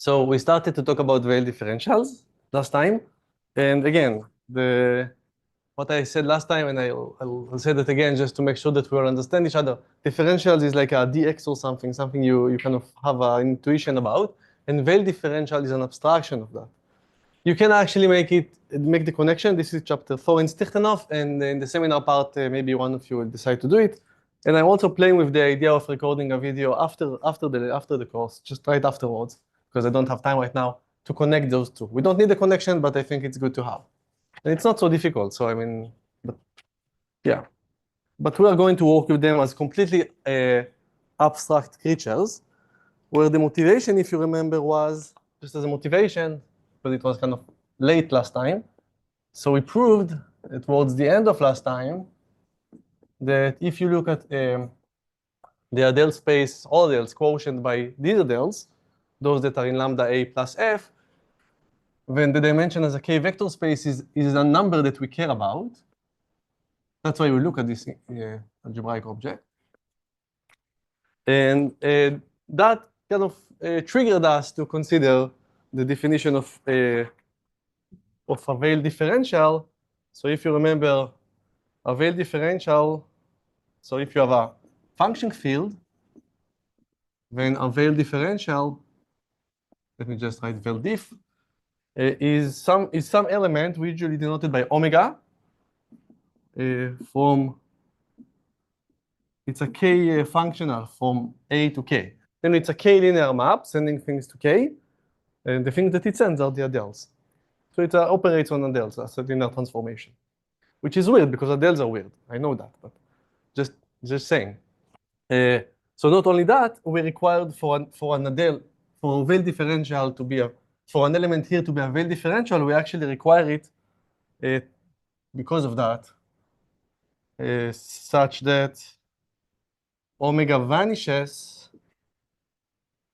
So we started to talk about Weil differentials last time. And again, what I said last time, and I'll say that again just to make sure that we all understand each other. Differentials is like a dx or something you kind of have an intuition about. And Weil differential is an abstraction of that. You can actually make the connection. This is chapter 4 in Stichtenhof, and in the seminar part, maybe one of you will decide to do it. And I'm also playing with the idea of recording a video after the course, just right afterwards, because I don't have time right now to connect those two. We don't need the connection, but I think it's good to have. And it's not so difficult. So I mean, but yeah. But we are going to work with them as completely abstract creatures, where the motivation, if you remember, was just as a motivation, because it was kind of late last time. So we proved towards the end of last time that if you look at the Adel space, all Adels quotient by these Adels, those that are in lambda A plus F, then the dimension as a K vector space is a number that we care about. That's why we look at this algebraic object. And that kind of triggered us to consider the definition of a Weil differential. So if you remember a Weil differential, so if you have a function field, then a Weil differential, let me just write Weil diff, is some element usually denoted by omega from, it's a K functional from A to K. Then it's a K linear map sending things to K, and the things that it sends are the Adels. So it operates on Adels as a linear transformation, which is weird because Adels are weird. I know that, but just saying. So not only that, we required for an Adel, for a Weil differential to be for an element here to be a Weil differential, we actually require it because of that, such that omega vanishes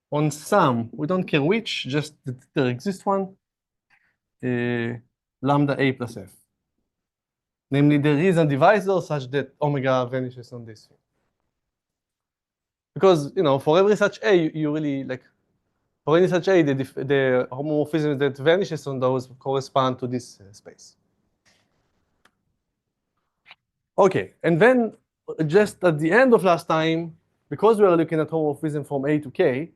on some, we don't care which, just that there exists one, lambda A plus F. Namely, there is a divisor such that omega vanishes on this. Because, for every such A, you really, like, for any such A, the homomorphism that vanishes on those correspond to this space. Okay, and then just at the end of last time, because we were looking at homomorphism from A to K,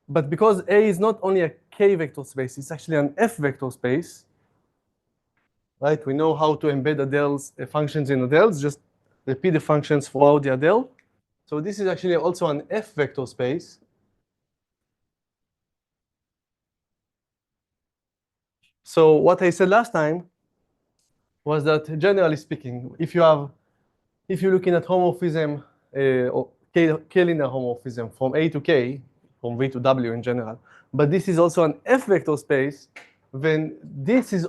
but because A is not only a K vector space, it's actually an F vector space, right? We know how to embed Adels, functions in Adels, just repeat the functions throughout the Adel. So this is actually also an F vector space. So what I said last time was that generally speaking, if you're looking at homomorphism, or K-linear homomorphism from A to K, from V to W in general, but this is also an F vector space, then this is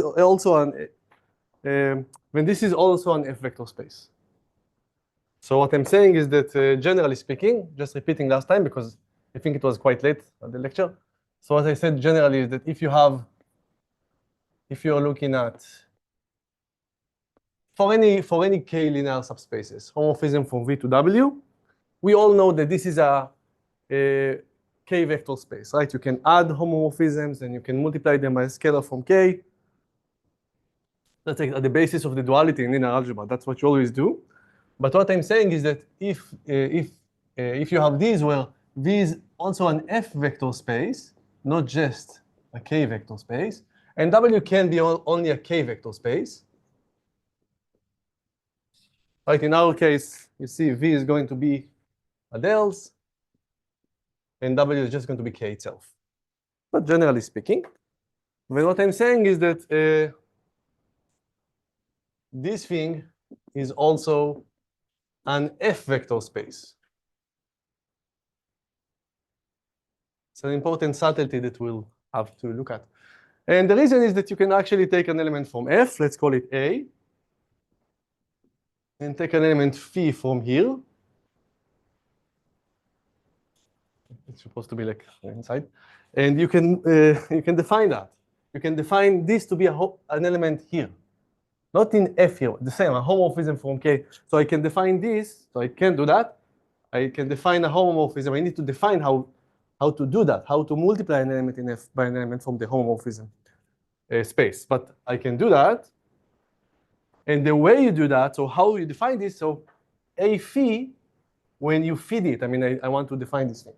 also an F vector space. So what I'm saying is that generally speaking, just repeating last time because I think it was quite late at the lecture. So what I said generally is that if you're looking at for any K linear subspaces, homomorphism from V to W, we all know that this is a K vector space, right? You can add homomorphisms and you can multiply them by a scalar from K. That's like at the basis of the duality in linear algebra. That's what you always do. But what I'm saying is that if you have these, well, V is also an F vector space, not just a K vector space, and W can be only a K vector space. Right, in our case, you see V is going to be Adels, and W is just going to be K itself. But generally speaking, then what I'm saying is that this thing is also an F vector space. It's an important subtlety that we'll have to look at. And the reason is that you can actually take an element from F, let's call it A, and take an element phi from here. It's supposed to be like inside. And you can define that. You can define this to be an element here. Not in F here, the same, a homomorphism from K. So I can define this, so I can do that. I can define a homomorphism. I need to define how how to do that, how to multiply an element in F by an element from the homomorphism space. But I can do that. And the way you do that, so how you define this, so a phi, when you feed it, I mean, I want to define this thing.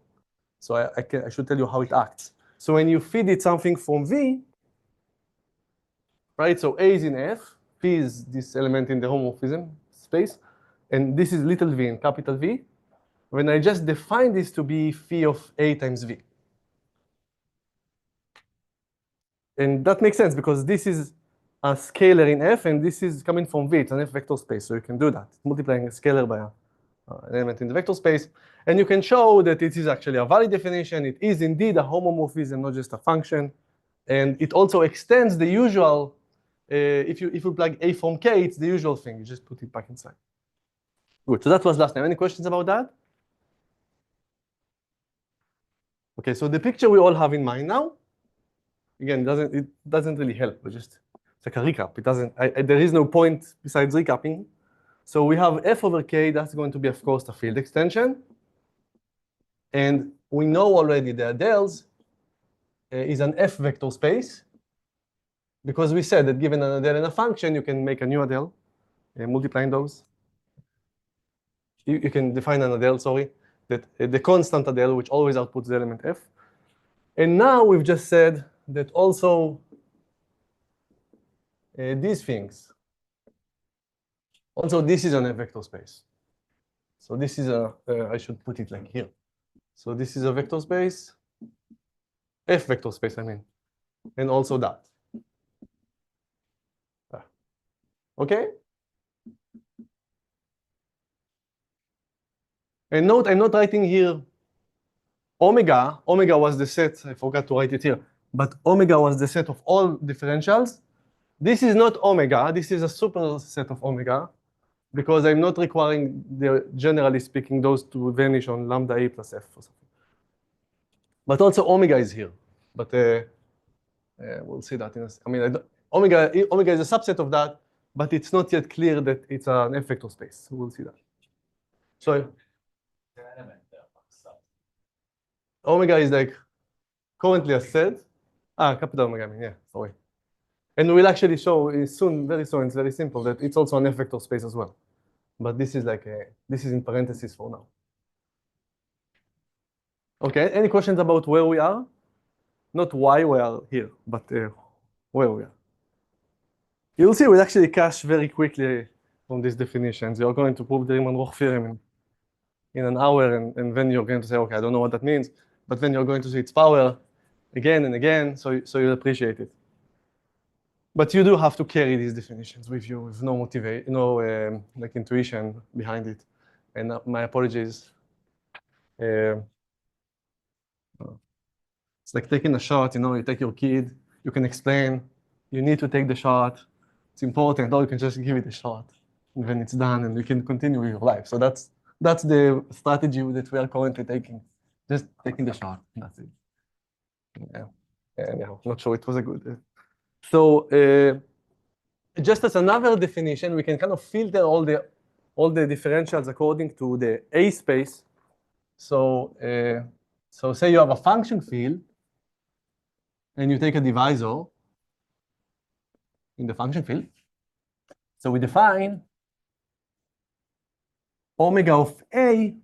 So I should tell you how it acts. So when you feed it something from V, right? So A is in F, P is this element in the homomorphism space, and this is little v and capital V. When I just define this to be phi of A times V. And that makes sense because this is a scalar in F, and this is coming from V. It's an F vector space, so you can do that. Multiplying a scalar by an element in the vector space. And you can show that it is actually a valid definition. It is indeed a homomorphism, not just a function. And it also extends the usual, if you plug A from K, it's the usual thing. You just put it back inside. Good, so that was last time. Any questions about that? Okay, so the picture we all have in mind now, again, it doesn't really help, but just it's like a recap. It doesn't, there is no point besides recapping. So we have F over K, that's going to be, of course, a field extension. And we know already that Adels is an F vector space, because we said that given an Adel and a function, you can make a new Adel, multiplying those. You can define an Adel, sorry, that the constant Adel, which always outputs the element F. And now we've just said that also these things, also this is an F vector space. So this is I should put it like here. So this is a vector space, F vector space, I mean, and also that. Okay? And note, I'm not writing here omega. Omega was the set, I forgot to write it here, but omega was the set of all differentials. This is not omega, this is a superset of omega, because I'm not requiring, generally speaking, those to vanish on lambda A plus F or something. But also omega is here. But we'll see that in a second. I mean, omega is a subset of that, but it's not yet clear that it's an F vector space. We'll see that. So omega is like currently a set. Capital omega, I mean, yeah, sorry. And we'll actually show soon, very soon, it's very simple, that it's also an F vector space as well. But this is like, this is in parentheses for now. Okay, any questions about where we are? Not why we are here, but where we are. You'll see we'll actually cache very quickly from these definitions. You're going to prove the Riemann-Roch theorem in an hour, and then you're going to say, okay, I don't know what that means, but then you're going to see its power again and again, so you'll appreciate it. But you do have to carry these definitions with you, with no motivation, no like intuition behind it. And my apologies. It's like taking a shot, you take your kid, you can explain, you need to take the shot, it's important, or you can just give it a shot, and then it's done, and you can continue with your life. So that's the strategy that we are currently taking, just taking the shot, that's it. Yeah, anyhow, not sure it was a good. So just as another definition, we can kind of filter all the differentials according to the A space. So say you have a function field, and you take a divisor in the function field. So we define omega of A.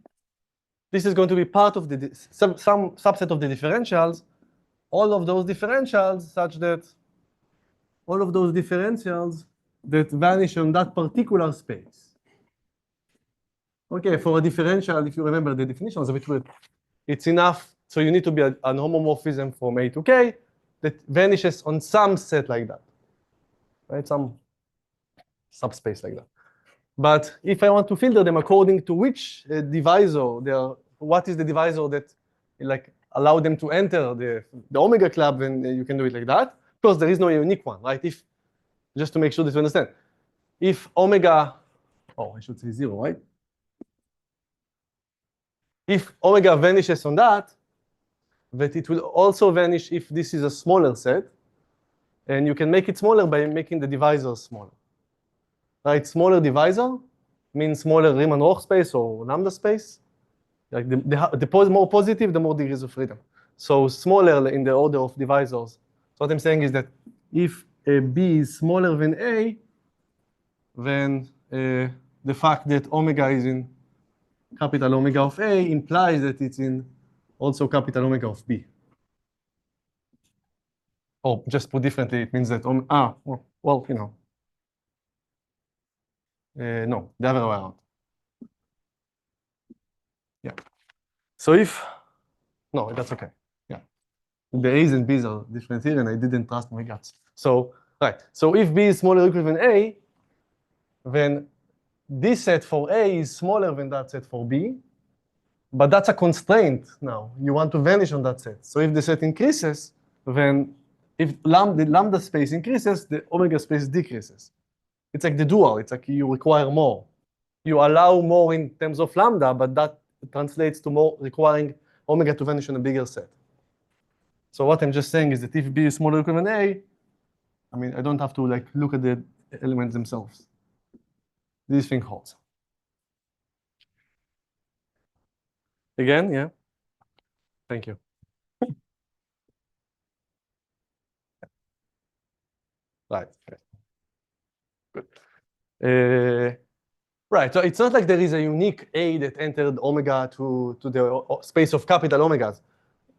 This is going to be part of some subset of the differentials. All of those differentials such that all of those differentials that vanish on that particular space. Okay, for a differential, if you remember the definitions of it, it's enough. So you need to be an homomorphism from A to K that vanishes on some set like that, right? Some subspace like that. But if I want to filter them according to which divisor, what is the divisor that like allow them to enter the omega club, then you can do it like that. Of course, there is no unique one, right? If, just to make sure that you understand, if omega, I should say 0, right? If omega vanishes on that it will also vanish if this is a smaller set. And you can make it smaller by making the divisor smaller. Right? Smaller divisor means smaller Riemann-Roch space or lambda space. Like the more positive, the more degrees of freedom. so smaller in the order of divisors. So what I'm saying is that if B is smaller than A, then the fact that omega is in capital omega of A implies that it's in also capital omega of B. Or just put differently, it means that, well, you know. No, the other way around. Yeah. So if, no, that's okay. Yeah. The A's and B's are different here, and I didn't trust my guts. So, right. So if B is smaller or equal than A, then this set for A is smaller than that set for B, but that's a constraint now. You want to vanish on that set. So if the set increases, then if the lambda space increases, the omega space decreases. It's like the dual. It's like you require more. You allow more in terms of lambda, but that translates to more requiring omega to vanish on a bigger set. So what I'm just saying is that if B is smaller or equal than A, I mean, I don't have to like look at the elements themselves. This thing holds. Again, yeah? Thank you. Right. Okay. Good. Right, so it's not like there is a unique A that entered omega to the space of capital omegas.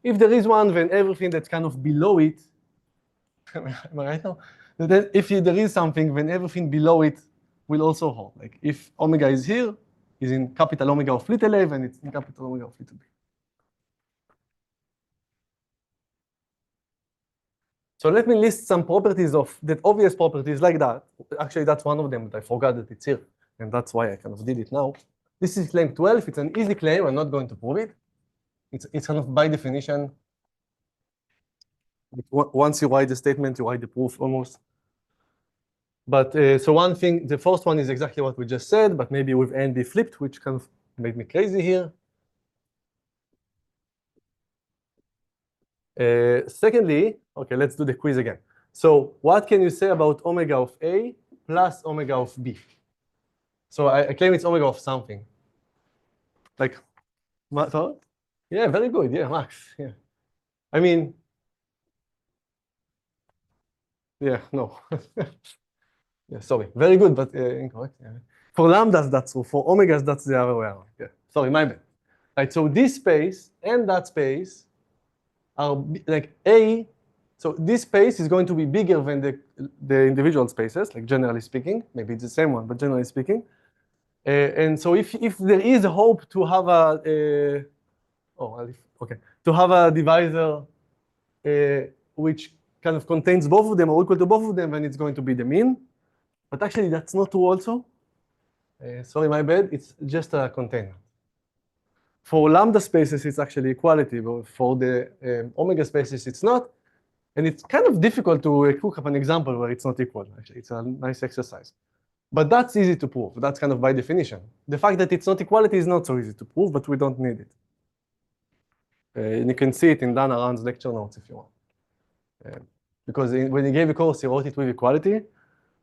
If there is one, then everything that's kind of below it, am I right now? Then if there is something, then everything below it will also hold. Like if omega is here, is in capital omega of little a, then it's in capital omega of little b. So let me list some properties of that obvious properties like that. Actually, that's one of them, but I forgot that it's here. And that's why I kind of did it now. This is claim 12. It's an easy claim. I'm not going to prove it. It's kind of by definition. Once you write the statement, you write the proof almost. But so one thing, the first one is exactly what we just said, but maybe with NB flipped, which kind of made me crazy here. Secondly, okay, let's do the quiz again. So what can you say about omega of A plus omega of B? So I claim it's omega of something. Like, what? Yeah, very good. Yeah, Max. Yeah. I mean, yeah, no. Yeah, sorry. Very good, but incorrect. Yeah. For lambdas, that's true. For omegas, that's the other way around. Yeah. Sorry, my bad. Right, so this space and that space are like A. So this space is going to be bigger than the individual spaces, like generally speaking. Maybe it's the same one, but generally speaking. And so if there is a hope to have to have a divisor which kind of contains both of them or equal to both of them, then it's going to be the mean. But actually, that's not true also. Sorry, my bad. It's just a container. For lambda spaces, it's actually equality, but for the omega spaces, it's not. And it's kind of difficult to cook up an example where it's not equal. Actually, it's a nice exercise. But that's easy to prove. That's kind of by definition. The fact that it's not equality is not so easy to prove, but we don't need it. And you can see it in Dan Aran's lecture notes if you want. Because when he gave a course, he wrote it with equality.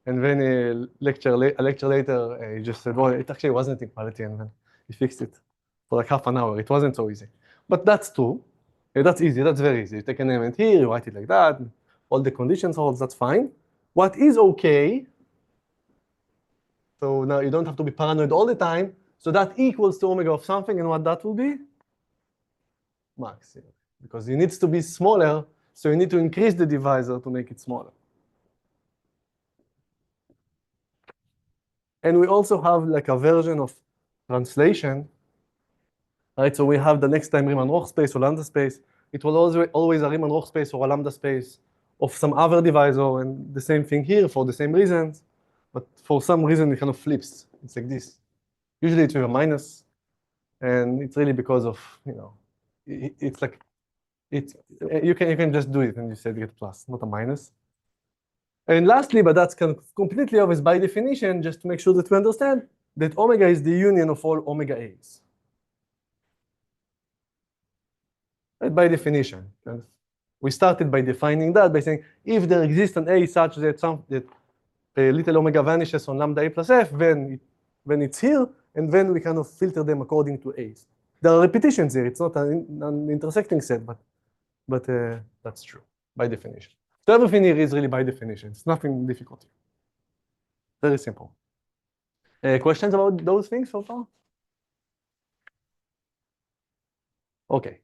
And then a lecture later, he just said, well, it actually wasn't equality. And then he fixed it for like half an hour. It wasn't so easy. But that's true. That's easy. That's very easy. You take an element here, you write it like that. All the conditions holds, that's fine. What is okay, so now you don't have to be paranoid all the time. So that equals to omega of something. And what that will be? Max. Because it needs to be smaller. So you need to increase the divisor to make it smaller. And we also have like a version of translation, right? So we have the next time Riemann-Roch space or lambda space. It will always a Riemann-Roch space or a lambda space of some other divisor, and the same thing here for the same reasons. But for some reason, it kind of flips. It's like this. Usually it's with a minus, and it's really because of, it's like, you can just do it and you say get plus, not a minus. And lastly, but that's kind of completely obvious by definition, just to make sure that we understand, that omega is the union of all omega a's. Right, by definition. We started by defining that by saying, if there exists an a such that little omega vanishes on lambda a plus f, then it's here, and then we kind of filter them according to a's. There are repetitions here. It's not an intersecting set, but but that's true by definition. So everything here is really by definition. It's nothing difficult here. Very simple. Questions about those things so far? Okay.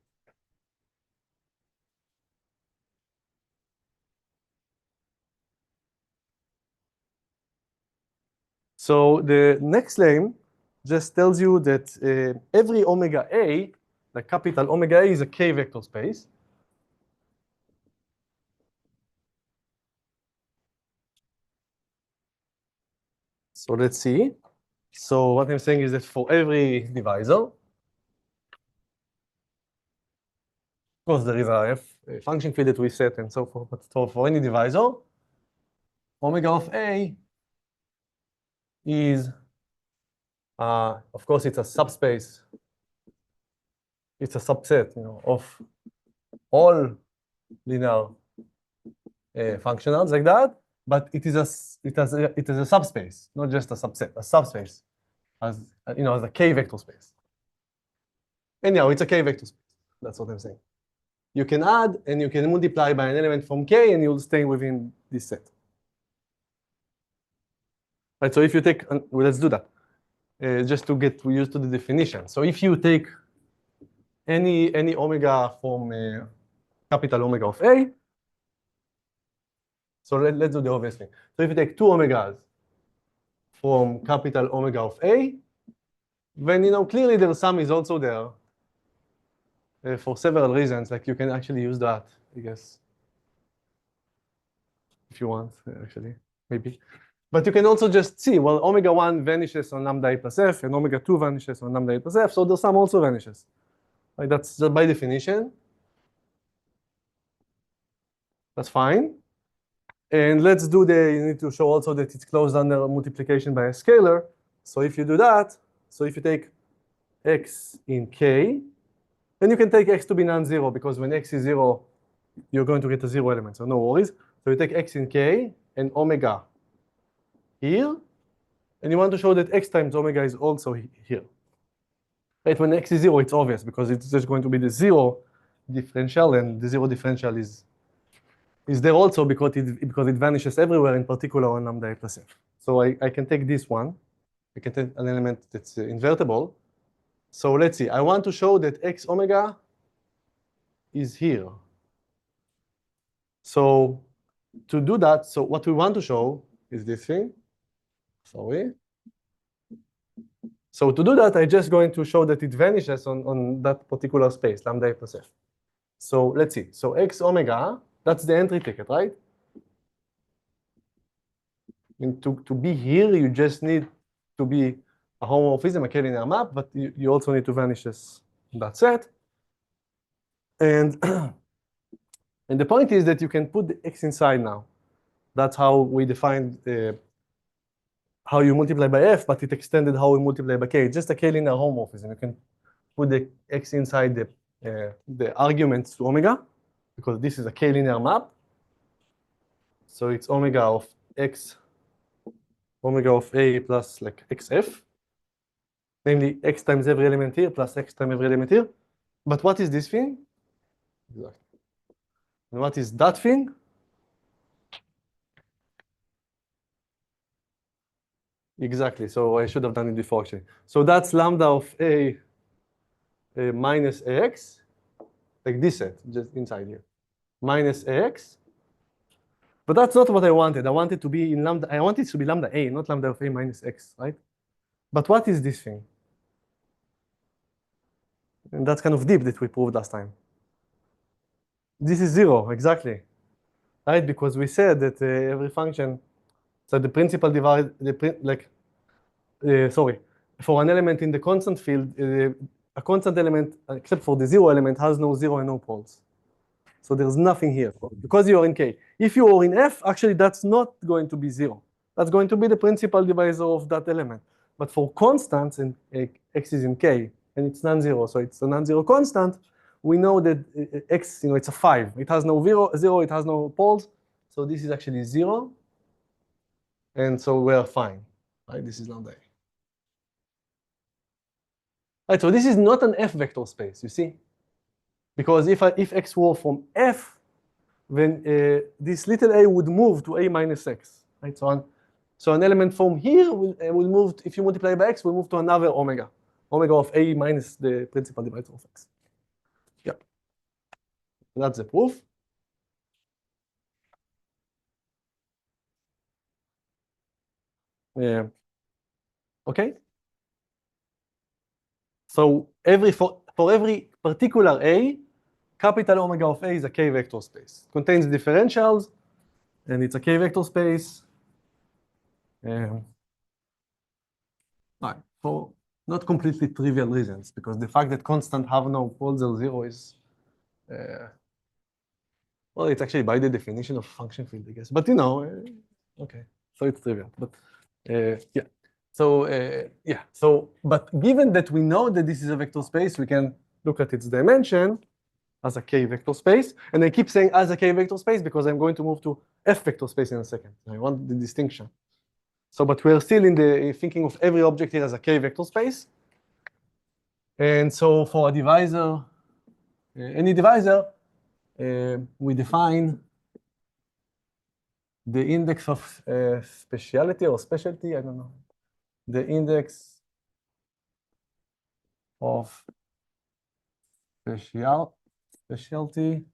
So the next claim just tells you that every omega A, like capital omega A, is a K vector space. So let's see. So what I'm saying is that for every divisor, of course there is a function field that we set and so forth, but for any divisor, omega of A is, of course, it's a subspace. It's a subset, of all linear functionals like that. But it is a subspace, not just a subset. A subspace, as as a K vector space. Anyhow, it's a K vector space. That's what I'm saying. You can add and you can multiply by an element from K, and you'll stay within this set. Right. So if you take, well, let's do that. Just to get used to the definition. So if you take any omega from capital omega of A, so let's do the obvious thing. So if you take two omegas from capital omega of A, then clearly the sum is also there for several reasons. Like you can actually use that, I guess, if you want, actually, maybe. But you can also just see, well, omega 1 vanishes on lambda A plus F, and omega 2 vanishes on lambda A plus F, so the sum also vanishes. Like that's just by definition. That's fine. And let's do you need to show also that it's closed under multiplication by a scalar. So if you do that, so if you take x in K, then you can take x to be non-zero, because when x is 0, you're going to get a 0 element, so no worries. So you take x in K and omega here, and you want to show that x times omega is also here. Right, when x is 0, it's obvious, because it's just going to be the 0 differential, and the 0 differential is there also because it vanishes everywhere, in particular on lambda A plus F. So I can take this one. I can take an element that's invertible. So let's see. I want to show that x omega is here. So to do that, so what we want to show is this thing. Sorry. So to do that, I'm just going to show that it vanishes on that particular space, lambda A plus F. So let's see. So x omega, that's the entry ticket, right? And to be here, you just need to be a homomorphism, a K-linear map, but you also need to vanish that set. And, and the point is that you can put the x inside now. That's how we defined how you multiply by f, but it extended how we multiply by k. It's just a K-linear homomorphism. You can put the x inside the arguments to omega, because this is a K-linear map. So it's omega of x, omega of a plus like xf, namely x times every element here plus x times every element here. But what is this thing? Exactly. And what is that thing? Exactly. So I should have done it before, actually. So that's lambda of a minus ax, like this set, just inside here, minus ax. But that's not what I wanted. I wanted to be in lambda. I wanted it to be lambda a, not lambda of a minus x, right? But what is this thing? And that's kind of deep that we proved last time. This is 0, exactly, right? Because we said that every function, so the principal divide, sorry, for an element in the constant field, a constant element, except for the 0 element, has no 0 and no poles. So there's nothing here, because you are in K. If you are in F, actually that's not going to be 0. That's going to be the principal divisor of that element. But for constants, and x is in K, and it's non-zero, so it's a non-zero constant, we know that x, it's a 5. It has no 0, it has no poles, so this is actually 0. And so we're fine, right? This is lambda A. Right, so this is not an F vector space, you see? Because if x were from F, then this little a would move to a minus x, right? So an element from here will move, if you multiply by x, will move to another omega of a minus the principal divisor of x. Yeah, that's the proof. Yeah. Okay. So for every particular a, capital omega of a is a k vector space. It contains differentials, and it's a k vector space. Right. For not completely trivial reasons, because the fact that constant have no poles or zero is, well, it's actually by the definition of function field, I guess. But you know, okay, so it's trivial. But yeah. So yeah. So, but given that we know that this is a vector space, we can look at its dimension as a k vector space. And I keep saying as a k vector space because I'm going to move to f vector space in a second. I want the distinction. So, but we're still in the thinking of every object here as a k vector space. And so for a divisor, any divisor, we define the index of speciality or specialty, I don't know. The index of specialty,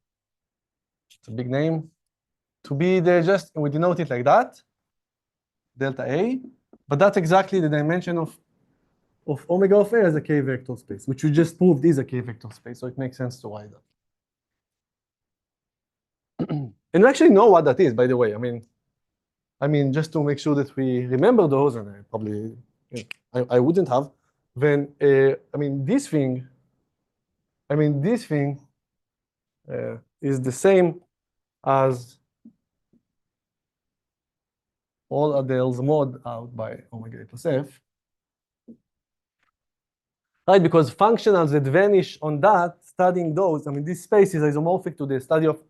it's a big name, to be the just, we denote it like that, delta A, but that's exactly the dimension of omega of A as a k vector space, which we just proved is a k vector space, so it makes sense to write that. And we actually know what that is, by the way. I mean, just to make sure that we remember those, and I probably, I wouldn't have, then, this thing is the same as all Adele's mod out by omega A plus F. Right, because functionals that vanish on that, studying those, this space is isomorphic to the study of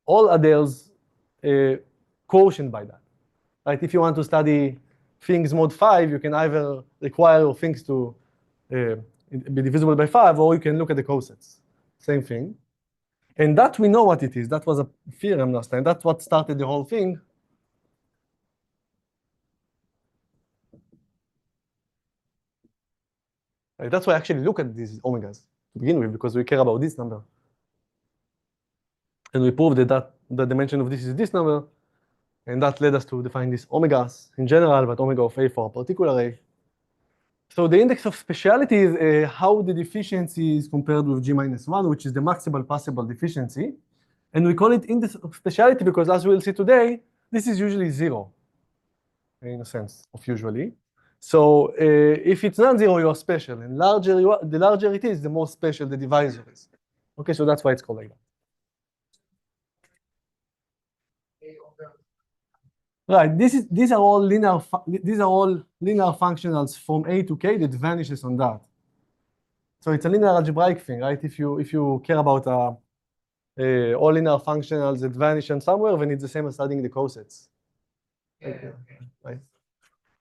all Adele's quotient by that. Right, if you want to study things mod 5, you can either require things to be divisible by 5, or you can look at the cosets. Same thing. And that we know what it is. That was a theorem last time. That's what started the whole thing. Right, that's why I actually look at these omegas to begin with, because we care about this number. And we proved that the dimension of this is this number. And that led us to define these omegas in general, but omega of A for a particular A. So the index of speciality is how the deficiency is compared with G minus 1, which is the maximal possible deficiency. And we call it index of speciality because, as we'll see today, this is usually 0, in a sense of usually. So if it's non-zero, you're special. And the larger it is, the more special the divisor is. Okay, so that's why it's called like that. Right, these are all linear functionals from A to K that vanishes on that. So it's a linear algebraic thing, right? If you care about all linear functionals that vanish on somewhere, then it's the same as studying the cosets. Yeah. Right.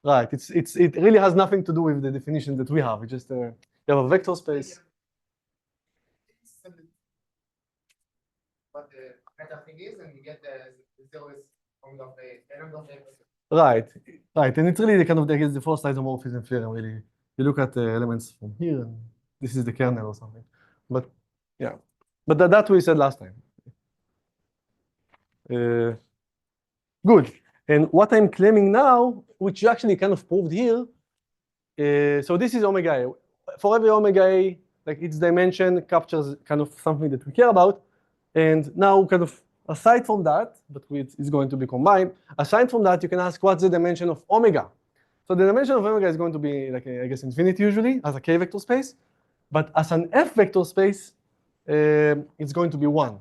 Right. It really has nothing to do with the definition that we have. It's just you have a vector space. But the meta thing is, and you get the zeros from the element of the. Right. And it's really the kind of the first isomorphism theorem, really. You look at the elements from here, and this is the kernel or something. But yeah. But that we said last time. Good. And what I'm claiming now, which you actually kind of proved here, so this is omega A. For every omega A, like its dimension captures kind of something that we care about. And now kind of aside from that, but it's going to be combined, aside from that, you can ask what's the dimension of omega. So the dimension of omega is going to be like, I guess, infinity usually as a k vector space. But as an f vector space, it's going to be 1.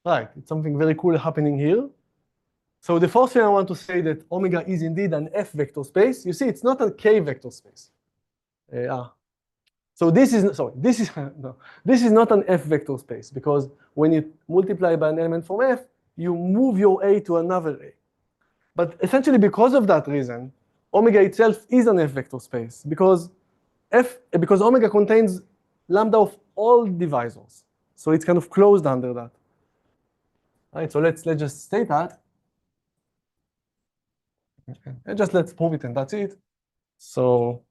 Right, it's something very cool happening here. So the first thing I want to say that omega is indeed an f vector space. You see, it's not a k vector space. So this is not an f vector space, because when you multiply by an element from f, you move your a to another a. But essentially, because of that reason, omega itself is an f vector space, because omega contains lambda of all divisors. So it's kind of closed under that. All right, so let's just state that. And just let's prove it, and that's it. So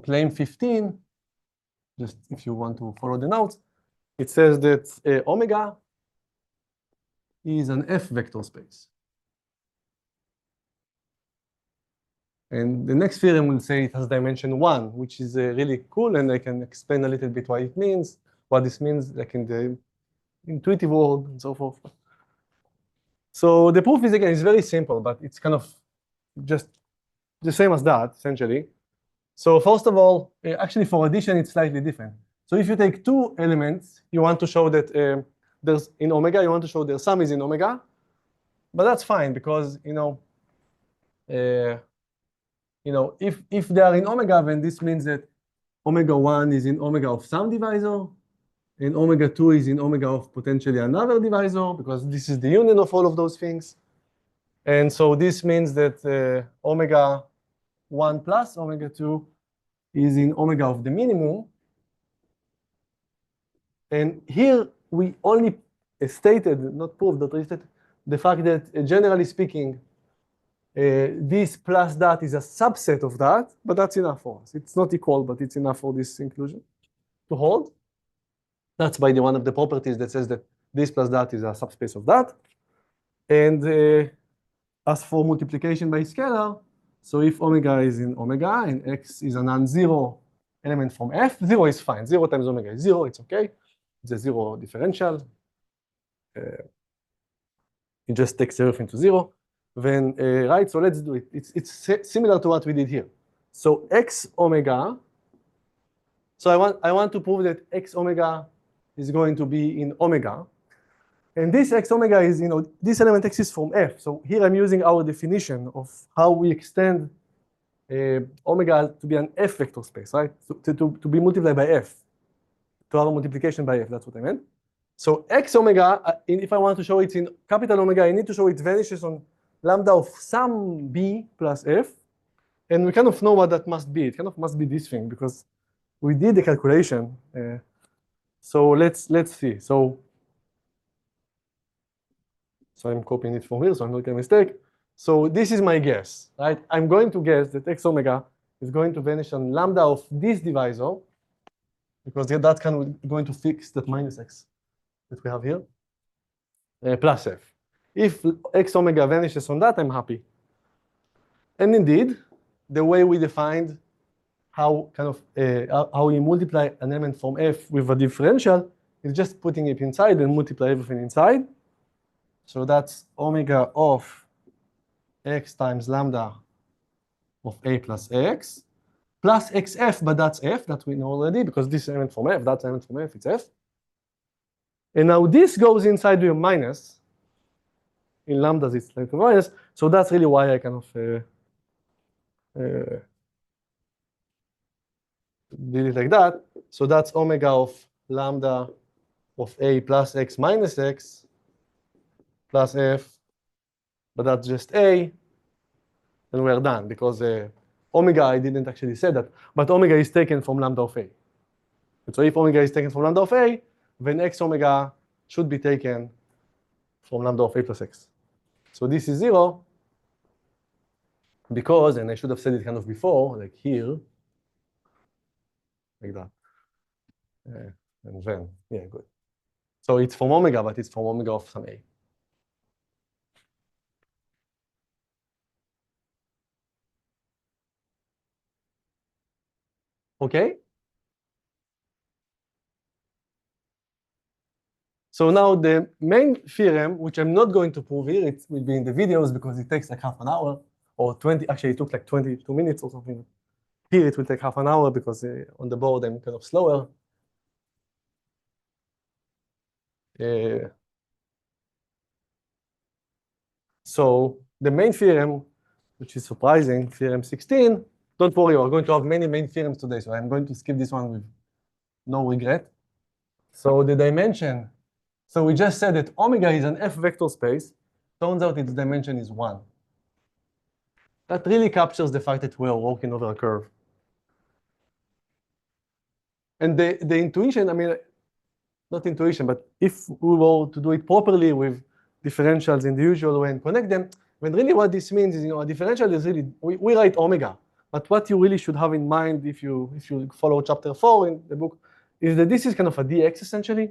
claim 15, just if you want to follow the notes, it says that omega is an F vector space. And the next theorem will say it has dimension 1, which is really cool, and I can explain a little bit what it means, what this means, like in the intuitive world and so forth. So the proof is, again, it's very simple, but it's kind of just the same as that, essentially. So first of all, actually for addition, it's slightly different. So if you take two elements, you want to show that there's in omega, you want to show their sum is in omega, but that's fine because if they are in omega, then this means that omega 1 is in omega of some divisor, and omega 2 is in omega of potentially another divisor, because this is the union of all of those things. And so this means that omega 1 plus omega 2 is in omega of the minimum. And here we only stated, not proved, but restated the fact that generally speaking, this plus that is a subset of that, but that's enough for us. It's not equal, but it's enough for this inclusion to hold. That's by one of the properties that says that this plus that is a subspace of that. And as for multiplication by scalar, so if omega is in omega and x is a non-zero element from F, 0 is fine. 0 times omega is 0, it's okay. It's a 0 differential. It just takes everything to 0. Then, right, so let's do it. It's similar to what we did here. So x omega, so I want to prove that x omega is going to be in omega. And this x omega is, this element x is from F. So here I'm using our definition of how we extend omega to be an F vector space, right? So to be multiplied by F, to our multiplication by F, that's what I meant. So x omega, if I want to show it in capital omega, I need to show it vanishes on lambda of some b plus F. And we kind of know what that must be. It kind of must be this thing, because we did the calculation. So let's see. So I'm copying it from here, so I'm not making a mistake. So this is my guess, right? I'm going to guess that x omega is going to vanish on lambda of this divisor, because that's kind of going to fix that minus x that we have here, plus F. If x omega vanishes on that, I'm happy. And indeed, the way we defined how we multiply an element from F with a differential is just putting it inside and multiply everything inside. So that's omega of x times lambda of a plus x plus xf, but that's f, that we know already, because this element from f, that's element from f, it's f. And now this goes inside with a minus. In lambdas, it's like a minus. So that's really why I kind of did it like that. So that's omega of lambda of a plus x minus x plus f, but that's just a, and we're done, because omega, I didn't actually say that, but omega is taken from lambda of a. And so if omega is taken from lambda of a, then x omega should be taken from lambda of a plus x. So this is 0, because, and I should have said it kind of before, like here, like that. And then, yeah, good. So it's from omega, but it's from omega of some a. Okay? So now the main theorem, which I'm not going to prove here, it will be in the videos because it takes like half an hour or 20, actually it took like 22 minutes or something. Here it will take half an hour because on the board I'm kind of slower. So the main theorem, which is surprising, theorem 16, don't worry, we're going to have many main theorems today, so I'm going to skip this one with no regret. So the dimension, so we just said that omega is an F vector space. Turns out its dimension is 1. That really captures the fact that we are walking over a curve. And the intuition, I mean, not intuition, but if we were to do it properly with differentials in the usual way and connect them, then really what this means is, a differential is really, we write omega, but what you really should have in mind if you follow chapter 4 in the book is that this is kind of a dx essentially,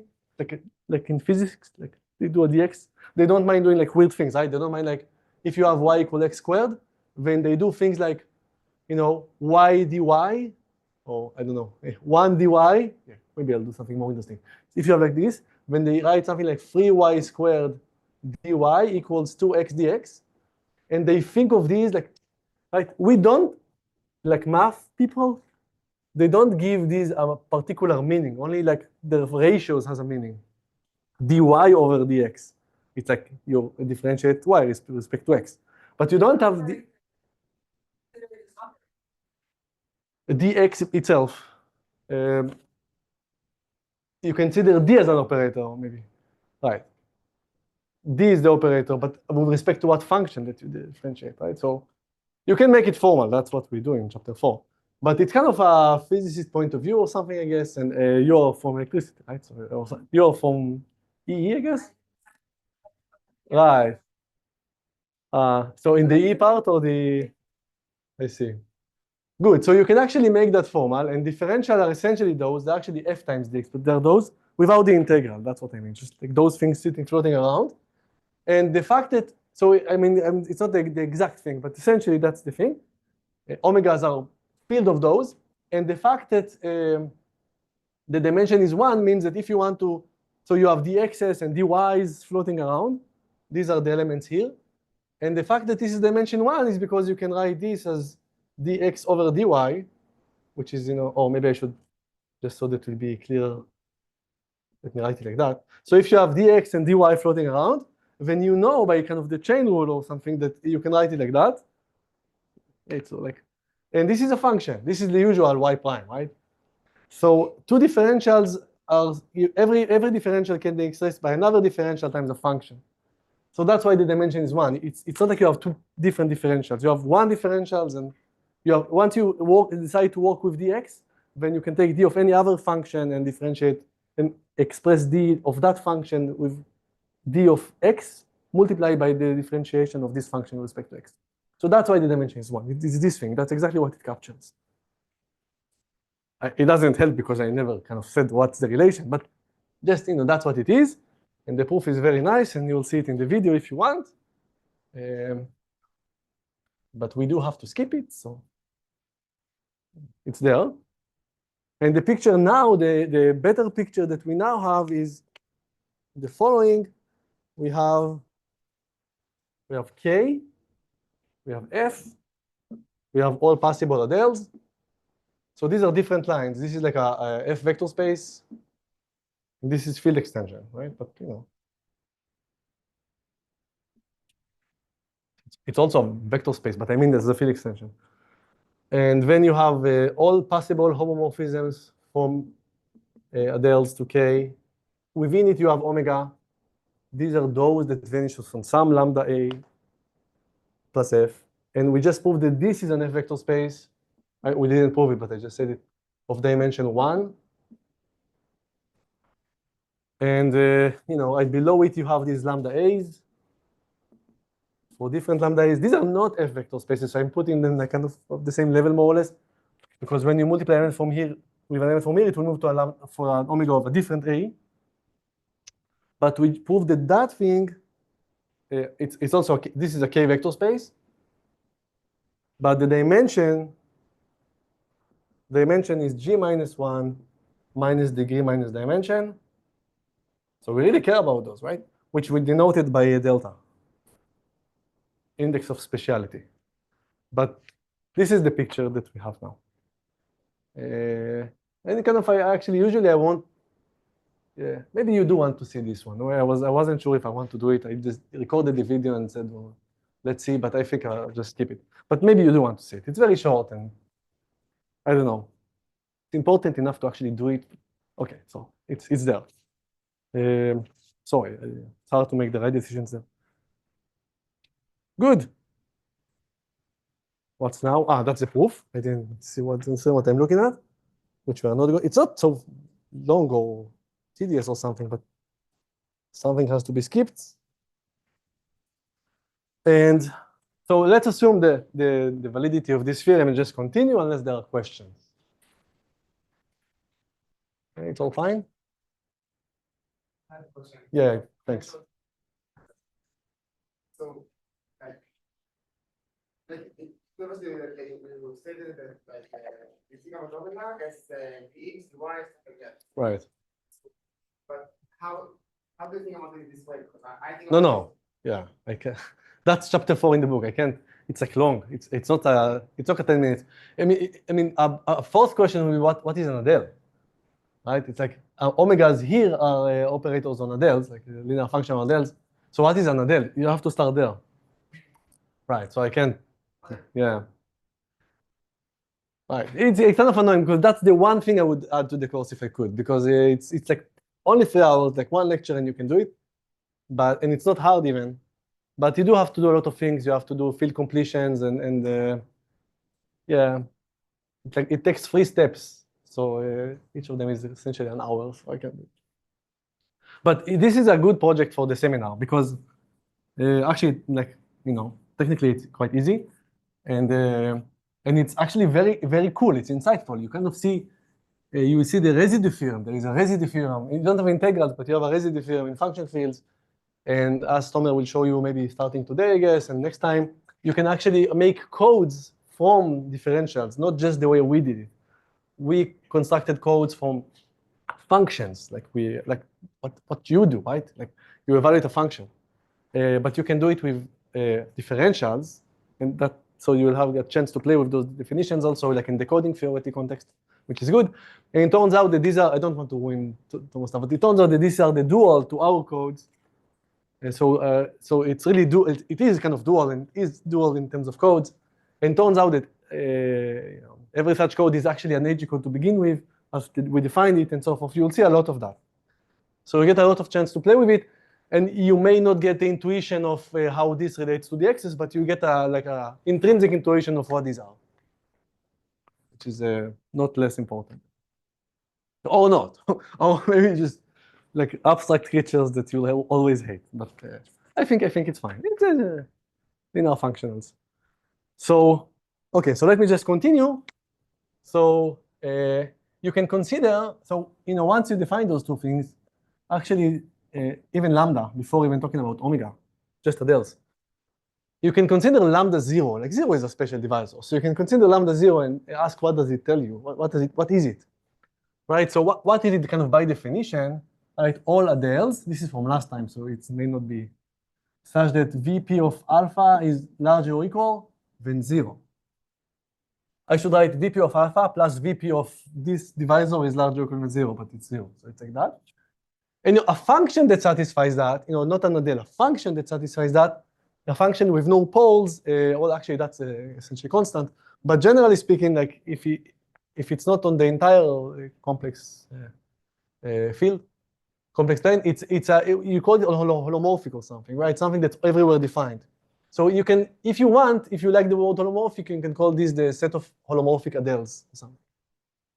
like in physics, like they do a dx. They don't mind doing like weird things, right? They don't mind like if you have y equal x squared, then they do things like, y dy, or I don't know, 1 dy, yeah, maybe I'll do something more interesting. If you have like this, when they write something like 3y squared dy equals 2x dx, and they think of these like, right, we don't, like math people, they don't give these a particular meaning, only like the ratios has a meaning. dy over dx, it's like you differentiate y with respect to x. But you don't have the dx itself. You consider d as an operator, maybe. Right. D is the operator, but with respect to what function that you differentiate, right? So you can make it formal. That's what we do in chapter 4. But it's kind of a physicist point of view or something, I guess, and you're from electricity, right? So you're from EE, I guess? Right. So in the E part or the, I see. Good, so you can actually make that formal, and differential are essentially those, they're actually f times dx, but they're those without the integral, that's what I mean, just like those things sitting, floating around. And the fact that, so I mean, it's not the exact thing, but essentially that's the thing. Omegas are field of those, and the fact that the dimension is 1 means that if you want to, so you have dx's and dy's floating around, these are the elements here. And the fact that this is dimension 1 is because you can write this as dx over dy, which is, or maybe I should, just so that it will be clear, let me write it like that. So if you have dx and dy floating around, then you know by kind of the chain rule or something that you can write it like that. It's like, and this is a function. This is the usual y prime, right? So two differentials are, every differential can be expressed by another differential times a function. So that's why the dimension is 1. It's not like you have two different differentials. You have one differentials, and you have, once you decide to work with dx, then you can take d of any other function and differentiate and express d of that function with d of x multiplied by the differentiation of this function with respect to x. So that's why the dimension is 1. It is this thing. That's exactly what it captures. It doesn't help because I never kind of said what's the relation, but just, that's what it is. And the proof is very nice, and you'll see it in the video if you want. But we do have to skip it, so it's there. And the picture now, the better picture that we now have is the following. We have K, we have F, we have all possible adels. So these are different lines. This is like a F vector space. This is field extension, right? But it's also a vector space, but I mean there's a field extension. And then you have all possible homomorphisms from adels to K. Within it you have omega. These are those that vanish from some lambda A plus F. And we just proved that this is an F vector space. We didn't prove it, but I just said it, of dimension 1. And below it you have these lambda A's for different lambda A's. These are not F vector spaces, so I'm putting them like kind of the same level more or less, because when you multiply an element from here with an element from here, it will move to a lambda for an omega of a different A. But we proved that that thing, it's also, this is a K vector space, but the dimension is G minus 1 minus degree minus dimension. So we really care about those, right? Which we denoted by a delta, index of speciality. But this is the picture that we have now. And kind of, usually I want, maybe you do want to see this one. I wasn't sure if I want to do it. I just recorded the video and said, well, let's see, but I think I'll just skip it. But maybe you do want to see it. It's very short, and I don't know. It's important enough to actually do it. Okay, so it's there. Sorry, it's hard to make the right decisions there. Good. What's now? That's the proof. I didn't see what I'm looking at. which we are not going. It's not so long or tedious or something, but something has to be skipped. And so let's assume the validity of this theorem and just continue unless there are questions. Okay, it's all fine? I have a question. Yeah, thanks. So, previously you stated that you think of domina as X, Y, stuff like that. Right. But how do you think about it this way? Because I think No. Yeah, I can. That's chapter 4 in the book. I can't. It's like long. It's not a 10 minutes. I mean, a fourth question will be what is an Adele, right? It's like omegas here are operators on Adeles, like linear function on Adeles. So what is an Adele? You have to start there, right? So I can't. Yeah. Right. It's kind of annoying because that's the one thing I would add to the course if I could, because it's like only 3 hours, like one lecture, and you can do it. And it's not hard even. But you do have to do a lot of things. You have to do field completions and yeah, it takes 3 steps. So each of them is essentially an hour. So I can do it. But this is a good project for the seminar because actually, like, technically it's quite easy, and it's actually very, very cool. It's insightful. You kind of see, you will see the residue theorem. There is a residue theorem. You don't have integrals, but you have a residue theorem in function fields. And as Tomer will show you maybe starting today, I guess, and next time, you can actually make codes from differentials, not just the way we did it. We constructed codes from functions, like what you do, right? Like you evaluate a function. But you can do it with differentials, and so you will have a chance to play with those definitions also, like in decoding theoretic context, which is good. And it turns out that these are, I don't want to ruin too much stuff, but it turns out that these are the dual to our codes. And so it's really it is kind of dual, and is dual in terms of codes. And it turns out that every such code is actually an AG code to begin with, as we define it and so forth. You'll see a lot of that. So you get a lot of chance to play with it, and you may not get the intuition of how this relates to the X's, but you get a intrinsic intuition of what these are, which is not less important. Or not, or maybe just like abstract creatures that you'll always hate. But I think it's fine. It's linear functionals. So okay, so let me just continue. So you can consider, so once you define those two things, actually even lambda, before even talking about omega, just Adeles, you can consider lambda 0. Like 0 is a special divisor. So you can consider lambda 0 and ask, what does it tell you? What is it? Right, so what is it kind of by definition? Right, all Adeles, this is from last time, so it may not be, such that VP of alpha is larger or equal than 0. I should write VP of alpha plus VP of this divisor is larger or equal than 0, but it's 0, so it's like that. And a function that satisfies that, not an Adele, a function that satisfies that, a function with no poles, well, actually that's essentially constant, but generally speaking, like if it's not on the entire complex field, complex plane, you call it holomorphic or something, right? Something that's everywhere defined. So you can, if you like the word holomorphic, you can call this the set of holomorphic Adeles or something.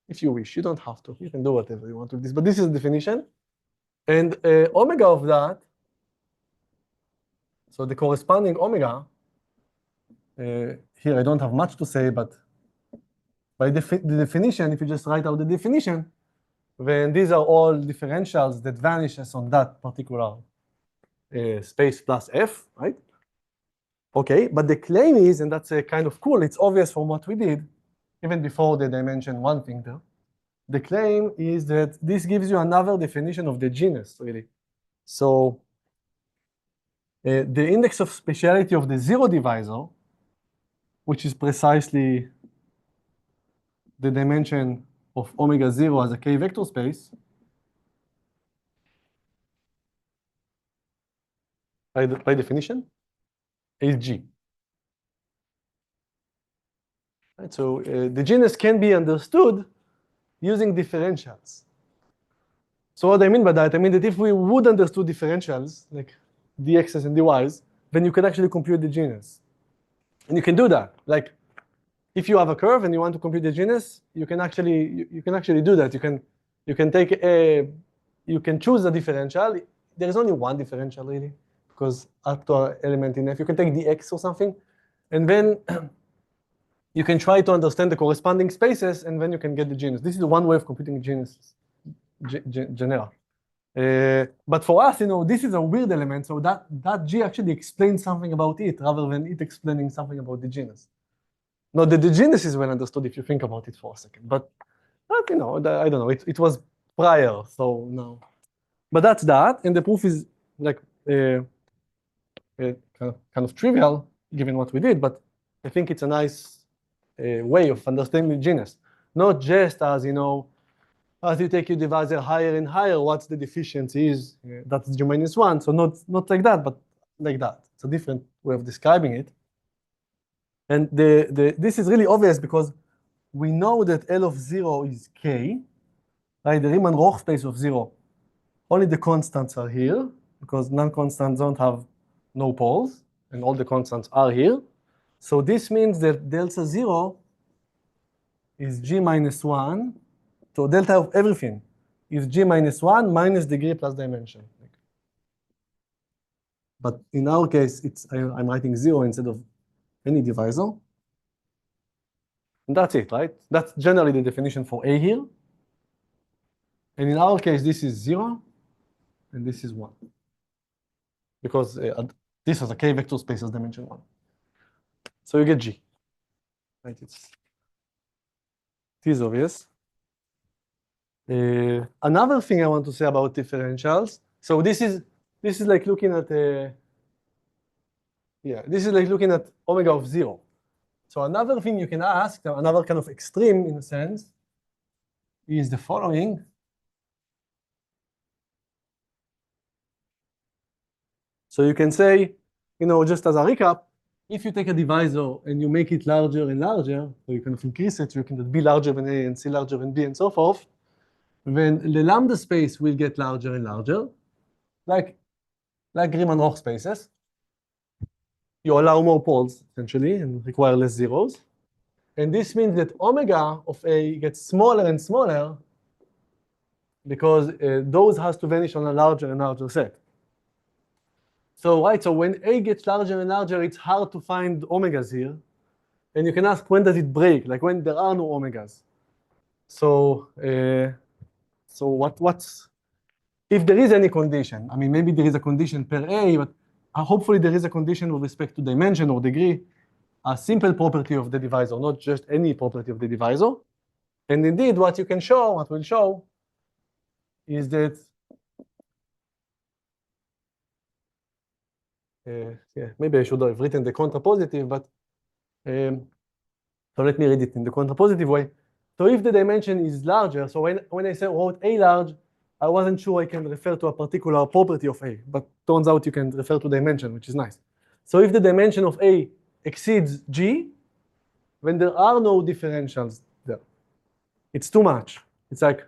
If you wish, you don't have to. You can do whatever you want with this, but this is the definition. And omega of that, so the corresponding omega, here I don't have much to say, but by the definition, if you just write out the definition, then these are all differentials that vanishes on that particular space plus f, right? Okay, but the claim is, and that's kind of cool, it's obvious from what we did, even before the dimension 1 thing there. The claim is that this gives you another definition of the genus, really. So the index of speciality of the 0 divisor, which is precisely the dimension of omega 0 as a k-vector space, by definition, is G. Right, so the genus can be understood using differentials. So what I mean by that, I mean that if we would understood differentials, like dx's and dy's, then you could actually compute the genus. And you can do that. Like if you have a curve and you want to compute the genus, you can actually do that. You can take you can choose a differential. There is only one differential really, because up to an element in F, you can take the X or something, and then you can try to understand the corresponding spaces, and then you can get the genus. This is one way of computing genus, genera. But for us, this is a weird element, so that G actually explains something about it, rather than it explaining something about the genus. Now, the genus is well understood if you think about it for a second, but I don't know, it was prior, so no. But that's that, and the proof is like kind of trivial, given what we did, but I think it's a nice way of understanding the genus. Not just as, as you take your divisor higher and higher, what's the deficiency is, that's G minus 1. So not like that, but like that. It's a different way of describing it. And this is really obvious because we know that L of 0 is K, right? The Riemann-Roch space of 0. Only the constants are here, because non-constants don't have no poles, and all the constants are here. So this means that delta 0 is G minus 1. So delta of everything is G minus 1 minus degree plus dimension. But in our case, I'm writing 0 instead of any divisor. And that's it, right? That's generally the definition for A here. And in our case, this is 0, and this is 1. Because this has a K vector space as dimension 1. So you get G. Right? It is obvious. Another thing I want to say about differentials. So this is like looking at this is like looking at omega of 0. So another thing you can ask, another kind of extreme in a sense, is the following. So you can say, just as a recap, if you take a divisor and you make it larger and larger, so you kind of increase it, you can be larger than A and C larger than B and so forth, then the lambda space will get larger and larger, like Riemann-Roch spaces. You allow more poles, essentially, and require less zeros. And this means that omega of A gets smaller and smaller because those has to vanish on a larger and larger set. So, right, so when A gets larger and larger, it's hard to find omegas here. And you can ask, when does it break? Like when there are no omegas. So, what's, if there is any condition, I mean, maybe there is a condition per A, but hopefully there is a condition with respect to dimension or degree, a simple property of the divisor, not just any property of the divisor. And indeed, what we'll show is that, maybe I should have written the contrapositive, but so let me read it in the contrapositive way. So if the dimension is larger, so when I wrote A large, I wasn't sure I can refer to a particular property of A, but turns out you can refer to dimension, which is nice. So if the dimension of A exceeds G, then there are no differentials there. It's too much. It's like,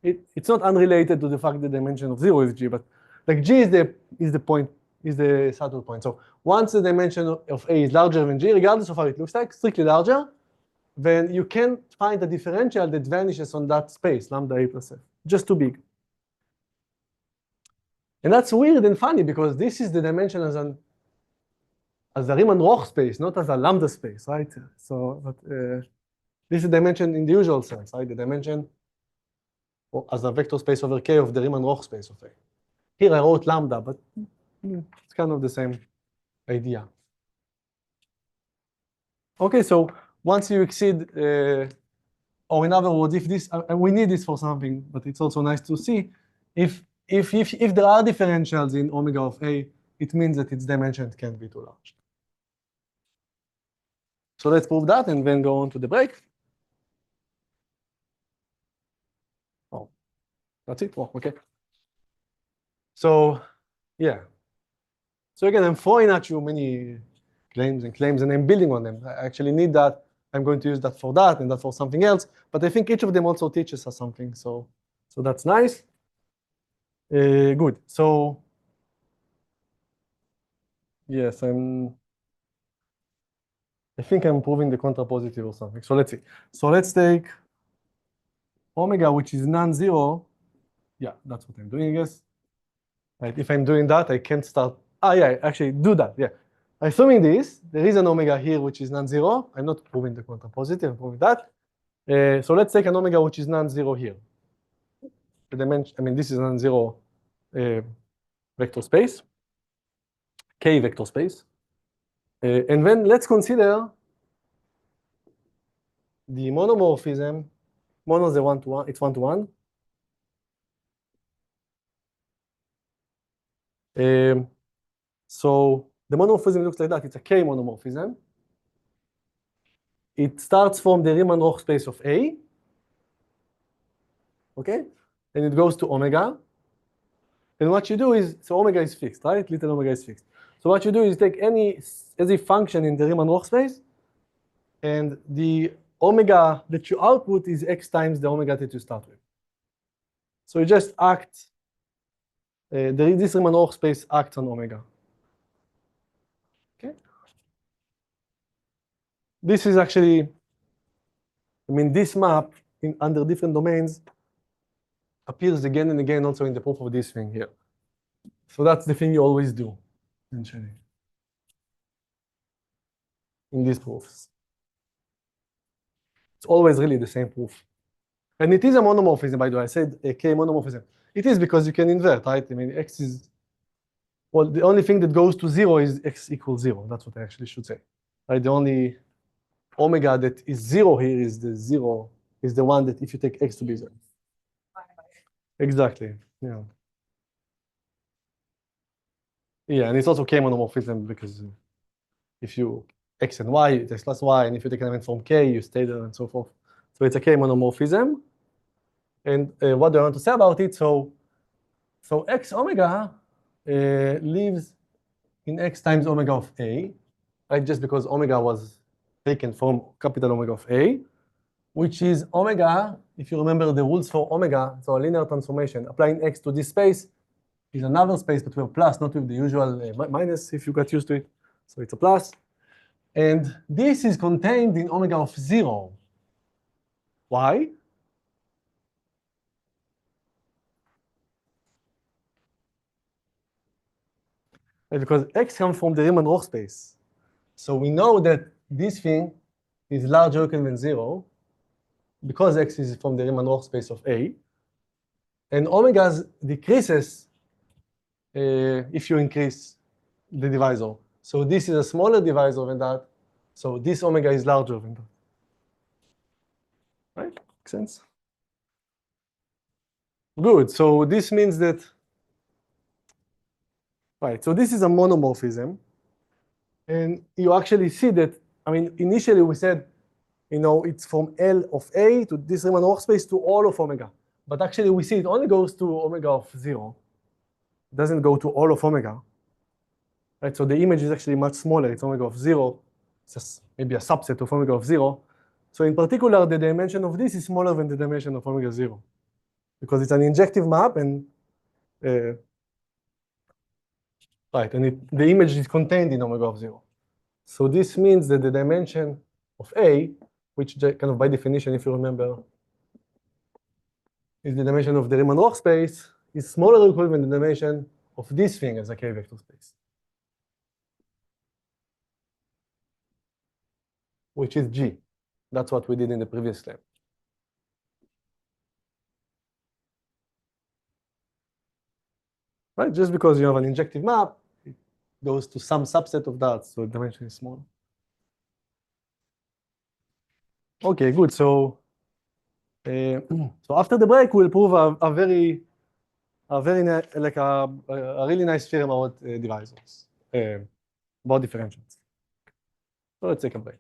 it's not unrelated to the fact that the dimension of 0 is G, but like G is the point, is the saddle point. So once the dimension of A is larger than G, regardless of how it looks like, strictly larger, then you can't find a differential that vanishes on that space, lambda A plus F, just too big. And that's weird and funny because this is the dimension as a Riemann-Roch space, not as a lambda space, right? So, but this is the dimension in the usual sense, right? The dimension as a vector space over K of the Riemann-Roch space of A. Here I wrote lambda, but it's kind of the same idea. Okay, so once you exceed, or in other words, if this, we need this for something, but it's also nice to see, if there are differentials in omega of A, it means that its dimension can't be too large. So let's prove that and then go on to the break. Oh, that's it? Oh, okay. So, yeah. So again, I'm throwing at you many claims, and I'm building on them. I actually need that. I'm going to use that for that and that for something else. But I think each of them also teaches us something. So that's nice. Good. So yes, I think I'm proving the contrapositive or something. So let's see. So let's take omega, which is non-zero. Yeah, that's what I'm doing, I guess. Right, if I'm doing that, I can't start. Yeah, actually do that, yeah. Assuming this, there is an omega here which is non-zero. I'm not proving the contrapositive, I'm proving that. So let's take an omega which is non-zero here. The dimension, I mean, this is non-zero vector space, K vector space. And then let's consider the monomorphism. Mono is a one-to-one, it's one-to-one. So the monomorphism looks like that. It's a K monomorphism. It starts from the Riemann-Roch space of A, okay? And it goes to omega. And what you do is, so omega is fixed, right? Little omega is fixed. So what you do is take any function in the Riemann-Roch space, and the omega that you output is x times the omega that you start with. So you just act, this Riemann-Roch space acts on omega. Okay? This is actually, I mean, this map under different domains appears again and again also in the proof of this thing here. So that's the thing you always do, essentially, in these proofs. It's always really the same proof. And it is a monomorphism, by the way. I said a K monomorphism. It is because you can invert, right? I mean, x is, well, the only thing that goes to 0 is x equals 0. That's what I actually should say. Right? The only omega that is 0 here is the 0, is the one that if you take x to be 0. Exactly, yeah. Yeah, and it's also K monomorphism because if you x and y, it's x plus y, and if you take an element from K, you stay there and so forth. So it's a K monomorphism. And what do I want to say about it? So x omega lives in x times omega of A, right? Just because omega was taken from capital omega of A, which is omega, if you remember the rules for omega, so a linear transformation, applying x to this space is another space, but we're plus, not with the usual minus, if you got used to it. So it's a plus. And this is contained in omega of 0. Why? Because x comes from the Riemann-Roch space. So we know that this thing is larger or equal than 0 because x is from the Riemann-Roch space of A. And omega decreases if you increase the divisor. So this is a smaller divisor than that. So this omega is larger than that. Right? Makes sense? Good. So this means that, right, so this is a monomorphism. And you actually see that, I mean, initially we said, you know, it's from L of A to this Riemann-Roch space to all of omega. But actually we see it only goes to omega of 0. It doesn't go to all of omega. Right? So the image is actually much smaller. It's omega of 0. It's just maybe a subset of omega of 0. So in particular, the dimension of this is smaller than the dimension of omega 0. Because it's an injective map and right, and the image is contained in omega of 0. So this means that the dimension of A, which kind of by definition, if you remember, is the dimension of the Riemann-Roch space, is smaller or equal than the dimension of this thing as a K vector space, which is G. That's what we did in the previous claim. Right? Just because you have an injective map, it goes to some subset of that, so the dimension is small. Okay, good. So, so after the break, we'll prove a really nice theorem about divisors, about differentials. So let's take a break.